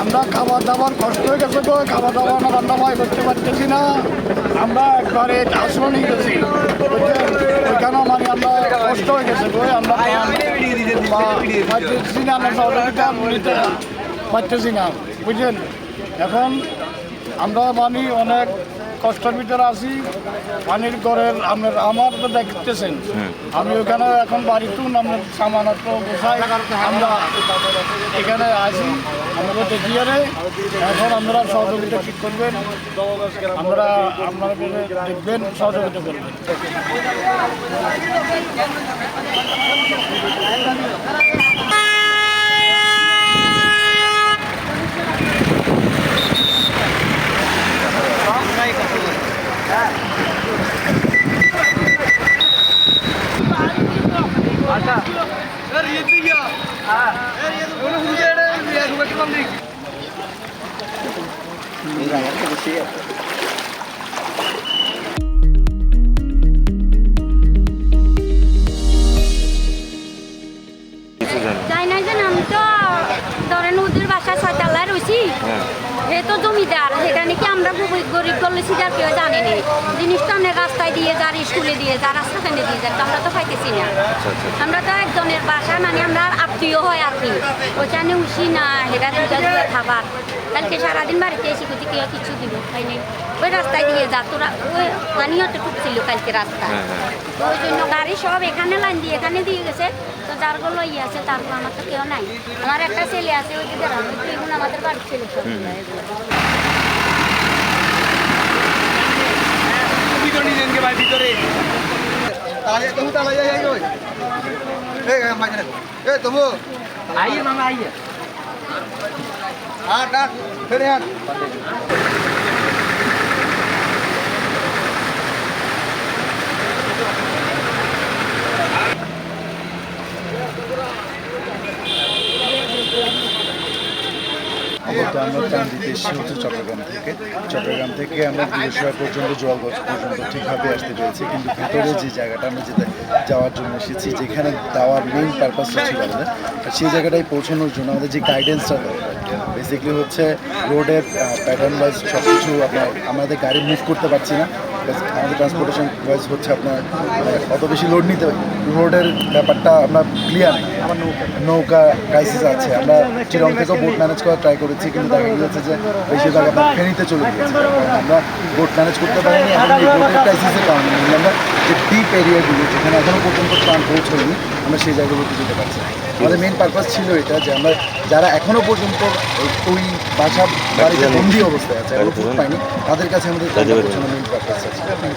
আমরা খাবার দাবার কষ্ট হয়ে গেছে গো, খাবার দাবার আমরা রান্না বাই করতে পারতেছি না। আমরা একবারে আসলে নিয়ে গেছি ওইখানে মানে আমরা কষ্ট হয়ে গেছে গো, আমরা পারতেছি না, আমরা সহযোগিতা নিতে পারতেছি না, বুঝলেন। এখন আমরা মানে অনেক কষ্টের ভিতরে আছি। পানির ঘরের আমার তো দেখতেছেন, আমি ওখানে এখন বাড়িতে আপনার সামানাত্র বসাই আমরা এখানে আছি। আমরা দেখিয়ে এখন আমরা সহযোগিতা ঠিক করবেন, আমরা আপনারা দেখবেন, সহযোগিতা করবেন। যাই না যে আমি তো ধরেন ওদের বাসা ছয়তলায় রয়েছি, এ তো জমিদার, সেখানে কি আমরা গরিব বলেছি যার কেউ জানেনি। জিনিসটা অনেক রাস্তায় দিয়ে যার, স্কুলে দিয়ে যার, রাস্তা কেনে দিয়ে যার, আমরা তো পাইতেছি না। আমরা তো একজনের বাসা মানে আমরা আত্মীয় হয় আর কি, ওখানে উঠি না, হেরা দুটা খাবার। কালকে সারাদিন বাড়িতে এসে কোথাও কেউ কিছু দিব খাইনি, ওই রাস্তায় দিয়ে যা তোরা, ওই পানিও তো টুকছিল কালকে রাস্তায়। তো ওই জন্য গাড়ি সব এখানে লাইন দিয়ে এখানে দিয়ে গেছে। তো যারগুলো ইয়ে আছে তারপর আমার তো কেউ নাই। আমার একটা ছেলে আছে, ওই দিকে এগুলো আমাদের বাড়ির ছেলে সব আমরা ত্রাণ দিতে এসেছি হচ্ছে চট্টগ্রাম থেকে আমরা বৃহস্পতিবার পর্যন্ত জলগঞ্জ পর্যন্ত ঠিকভাবে আসতে পেরেছি, কিন্তু ভেতরে যে জায়গাটা আমরা যাওয়ার জন্য এসেছি, যেখানে যাওয়ার মেইন পারপাসটা ছিল আমাদের, সেই জায়গাটায় পৌঁছানোর জন্য আমাদের যে গাইডেন্সটা দরকার, বেসিক্যালি হচ্ছে রোডের প্যাটার্ন ওয়াইজ সব কিছু আমাদের গাড়ি মুভ করতে পারছি না। আমাদের ট্রান্সপোর্টেশন ওয়াইজ হচ্ছে আপনার অত বেশি লোড নিতে, রোডের ব্যাপারটা আমরা ক্লিয়ার নেই। আমার নৌকা ক্রাইসিস আছে, আমরা চিরং থেকেও বোট ম্যানেজ করার ট্রাই করেছি, কিন্তু দেখা গিয়েছে যে বেশিরভাগ আপনার ফেনীতে চলে গিয়েছে। আমরা বোট ম্যানেজ করতে পারিনি, এবং এই বোটের ক্রাইসিসের কারণে আমরা যে ডিপ এরিয়াগুলো যেখানে এখনও পর্যন্ত ত্রাণ পৌঁছয়নি, আমরা সেই জায়গাগুলোতে যেতে পারছি। আমাদের মেন পারপাস ছিল এটা যে আমরা যারা এখনও পর্যন্ত ওই বাসা বাড়িতে বন্দি অবস্থায় আছে, এখনো ফুড পাইনি, তাদের কাছে আমাদের মেন পারপাস আছে।